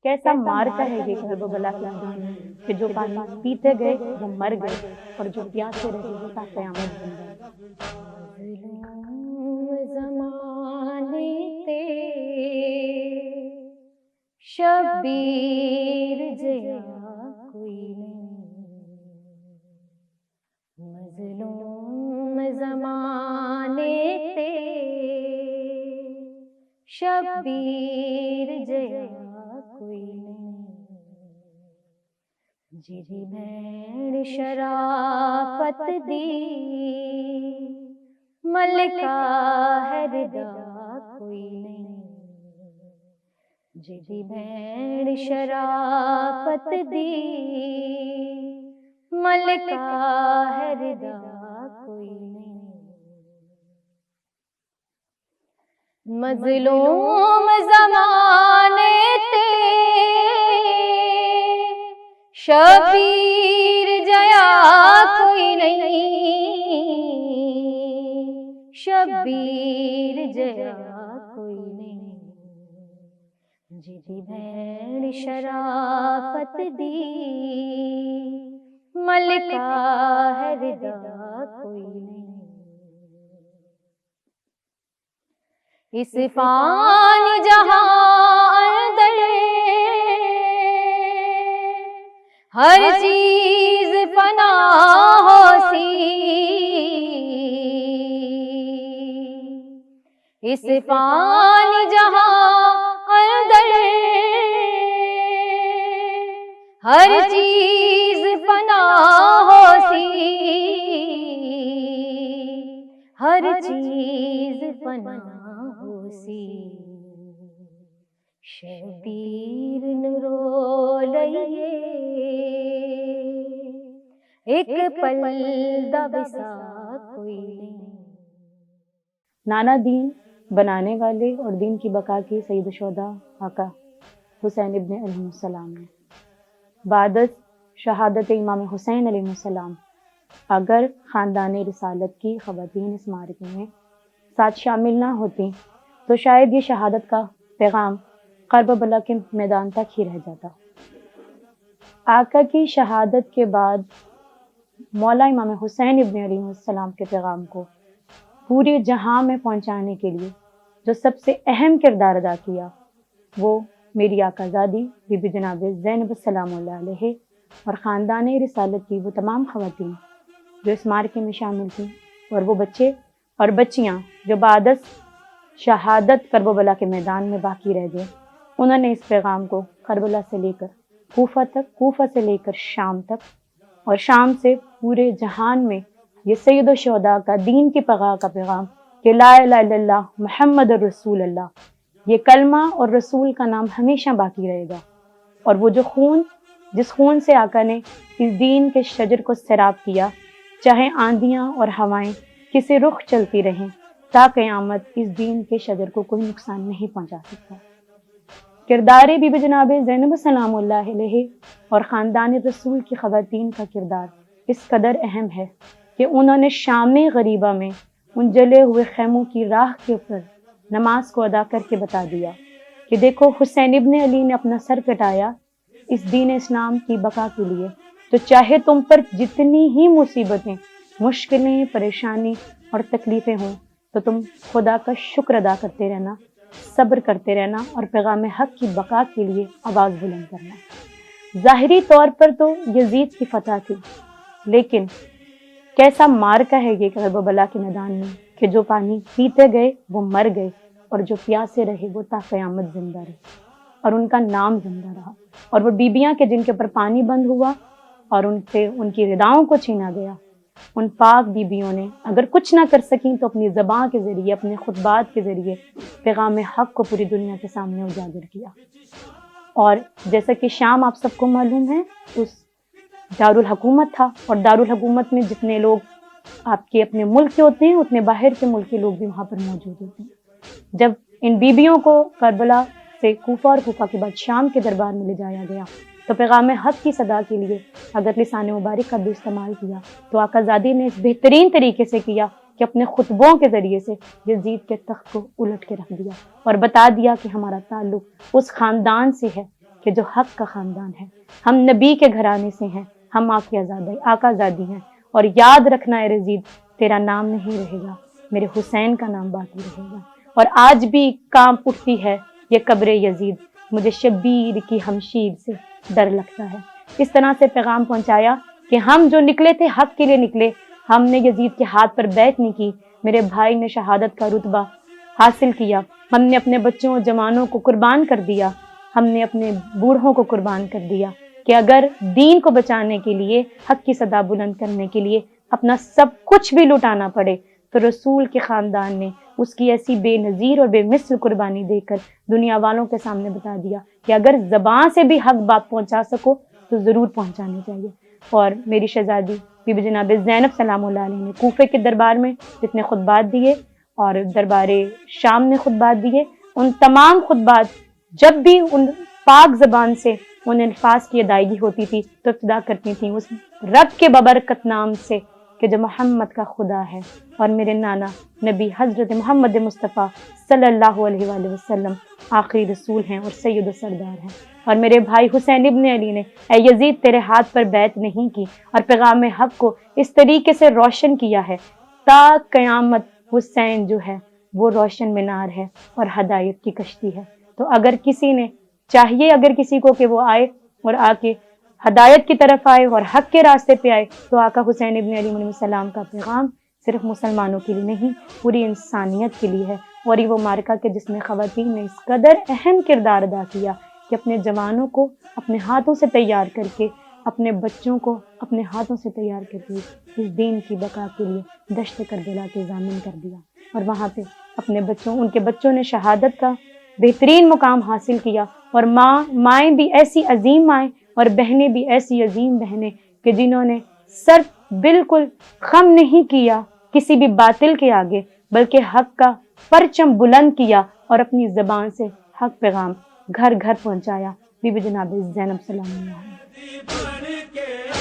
کیسا مارکا ہے یہ کربلا کے میدان میں کہ جو پانی پیتے گئے وہ مر گئے اور جو پیاسے رہے وہ تا قیامت زندہ رہے۔ مظلوم زمانے تے شبیر جیا کوئی نہیں، مظلوم زمانے تے شبیر جیا کوئی نہیں، جری بھیڑ شرافت دی ملکہ ہے ردا کوئی نہیں، جری بھیڑ شرافت دی ملکہ ہے ردا کوئی نہیں، مظلوم زمانے تے شبیر جیا کوئی نہیں، شبیر جیا کوئی نہیں، جری بھیڑ شرافت دی ملکہ ہے ردا کوئی نہیں، اس فانی جہاں اندر ہر چیز فنا ہو سی، اس فانی جہاں اندر ہر چیز فنا ہو سی، ہر چیز فنا ہو سی، شبیر نرو لئیے ایک پل دا وسا کوئی نہیں۔ نانا دین بنانے والے اور دین کی بقا کے سید الشہداء آقا حسین ابن علیہ السلام نے بعد از شہادت امام حسین علیہ السلام اگر خاندان رسالت کی خواتین اس معرکے میں ساتھ شامل نہ ہوتی تو شاید یہ شہادت کا پیغام کربلا کے میدان تک ہی رہ جاتا۔ آقا کی شہادت کے بعد مولا امام حسین ابن علیہ السلام کے پیغام کو پورے جہاں میں پہنچانے کے لیے جو سب سے اہم کردار ادا کیا وہ میری آقا زادی بی بی جناب زینب السلام اللہ علیہ اور خاندان رسالت کی وہ تمام خواتین جو اس معرکے میں شامل تھیں، اور وہ بچے اور بچیاں جو بعد از شہادت کربلا کے میدان میں باقی رہ گئے، انہوں نے اس پیغام کو کربلا سے لے کر کوفہ تک، کوفہ سے لے کر شام تک، اور شام سے پورے جہان میں یہ سید الشہداء کا دین کی بقا کا پیغام کہ لا الہ الا اللہ محمد الرسول اللہ، یہ کلمہ اور رسول کا نام ہمیشہ باقی رہے گا، اور وہ جو خون جس خون سے آقا نے اس دین کے شجر کو سیراب کیا، چاہے آندیاں اور ہوائیں کسی رخ چلتی رہیں، تا قیامت اس دین کے شجر کو کوئی نقصان نہیں پہنچا سکتا۔ کردار بی بی جناب زینب السلام اللہ علیہ اور خاندان رسول کی خواتین کا کردار اس قدر اہم ہے کہ انہوں نے شام غریبہ میں ان جلے ہوئے خیموں کی راہ کے اوپر نماز کو ادا کر کے بتا دیا کہ دیکھو حسین ابن علی نے اپنا سر کٹایا اس دین اسلام کی بقا کے لیے، تو چاہے تم پر جتنی ہی مصیبتیں، مشکلیں، پریشانی اور تکلیفیں ہوں تو تم خدا کا شکر ادا کرتے رہنا، صبر کرتے رہنا اور پیغام حق کی بقا کے لیے آواز بلند کرنا۔ ظاہری طور پر تو یزید کی فتح تھی، لیکن کیسا مارکا ہے یہ کربلا کے میدان میں کہ جو پانی پیتے گئے وہ مر گئے اور جو پیاسے رہے وہ تا قیامت زندہ رہے، اور ان کا نام زندہ رہا، اور وہ بیبیاں کہ جن کے اوپر پانی بند ہوا اور ان سے ان کی رداؤں کو چھینا گیا، ان پاک بیبیوں نے اگر کچھ نہ کر سکیں تو اپنی زبان کے ذریعے، اپنے خطبات کے ذریعے پیغام حق کو پوری دنیا کے سامنے اجاگر کیا۔ اور جیسا کہ شام آپ سب کو معلوم ہے اس دارالحکومت تھا، اور دارالحکومت میں جتنے لوگ آپ کے اپنے ملک کے ہوتے ہیں اتنے باہر کے ملک کے لوگ بھی وہاں پر موجود ہوتے ہیں۔ جب ان بیبیوں کو کربلا سے کوفہ اور کوفہ کے بعد شام کے دربار میں لے جایا گیا تو پیغام حق کی صدا کے لیے اگر لسان مبارک کا بھی استعمال کیا تو آقا زادی نے اس بہترین طریقے سے کیا کہ اپنے خطبوں کے ذریعے سے یزید کے تخت کو الٹ کے رکھ دیا اور بتا دیا کہ ہمارا تعلق اس خاندان سے ہے کہ جو حق کا خاندان ہے، ہم نبی کے گھرانے سے ہیں، ہم آقا زادی ہیں، اور یاد رکھنا اے یزید، تیرا نام نہیں رہے گا، میرے حسین کا نام باقی رہے گا۔ اور آج بھی کانپ اٹھتی ہے یہ قبر یزید، مجھے شبیر کی ہمشیر سے ڈر لگتا ہے۔ اس طرح سے پیغام پہنچایا کہ ہم جو نکلے تھے حق کے لیے نکلے، ہم نے یزید کے ہاتھ پر بیعت نہیں کی، میرے بھائی نے شہادت کا رتبہ حاصل کیا، ہم نے اپنے بچوں اور جوانوں کو قربان کر دیا، ہم نے اپنے بوڑھوں کو قربان کر دیا، کہ اگر دین کو بچانے کے لیے، حق کی صدا بلند کرنے کے لیے اپنا سب کچھ بھی لٹانا پڑے، تو رسول کے خاندان نے اس کی ایسی بے نظیر اور بے مثل قربانی دے کر دنیا والوں کے سامنے بتا دیا کہ اگر زبان سے بھی حق بات پہنچا سکو تو ضرور پہنچانی چاہیے۔ اور میری شہزادی بی بی جناب زینب سلام اللہ علیہ نے کوفے کے دربار میں جتنے خطبات دیے اور دربار شام نے خطبات دیے، ان تمام خطبات جب بھی ان پاک زبان سے ان الفاظ کی ادائیگی ہوتی تھی تو ابتدا کرتی تھیں اس رب کے ببرکت نام سے کہ جو محمد کا خدا ہے اور میرے نانا نبی حضرت محمد مصطفیٰ صلی اللہ علیہ وآلہ وسلم آخری رسول ہیں اور سید و سردار ہیں۔ اور میرے بھائی حسین ابن علی نے اے یزید تیرے ہاتھ پر بیعت نہیں کی اور پیغام حق کو اس طریقے سے روشن کیا ہے تا قیامت حسین جو ہے وہ روشن مینار ہے اور ہدایت کی کشتی ہے۔ تو اگر کسی نے چاہیے اگر کسی کو کہ وہ آئے اور آ کے ہدایت کی طرف آئے اور حق کے راستے پہ آئے، تو آقا حسین ابن علی علیہ السلام کا پیغام صرف مسلمانوں کے لیے نہیں، پوری انسانیت کے لیے ہے۔ اور یہ وہ معرکہ کہ جس میں خواتین نے اس قدر اہم کردار ادا کیا کہ اپنے جوانوں کو اپنے ہاتھوں سے تیار کر کے، اپنے بچوں کو اپنے ہاتھوں سے تیار کر کے اس دین کی بقا کے لیے دشت کربلا کے ضامن کر دیا، اور وہاں پہ اپنے بچوں، ان کے بچوں نے شہادت کا بہترین مقام حاصل کیا، اور مائیں بھی ایسی عظیم مائیں اور بہنیں بھی ایسی عظیم بہنیں کہ جنہوں نے سر بالکل خم نہیں کیا کسی بھی باطل کے آگے، بلکہ حق کا پرچم بلند کیا اور اپنی زبان سے حق پیغام گھر گھر پہنچایا۔ بی بی جناب زینب سلام اللہ علیہ۔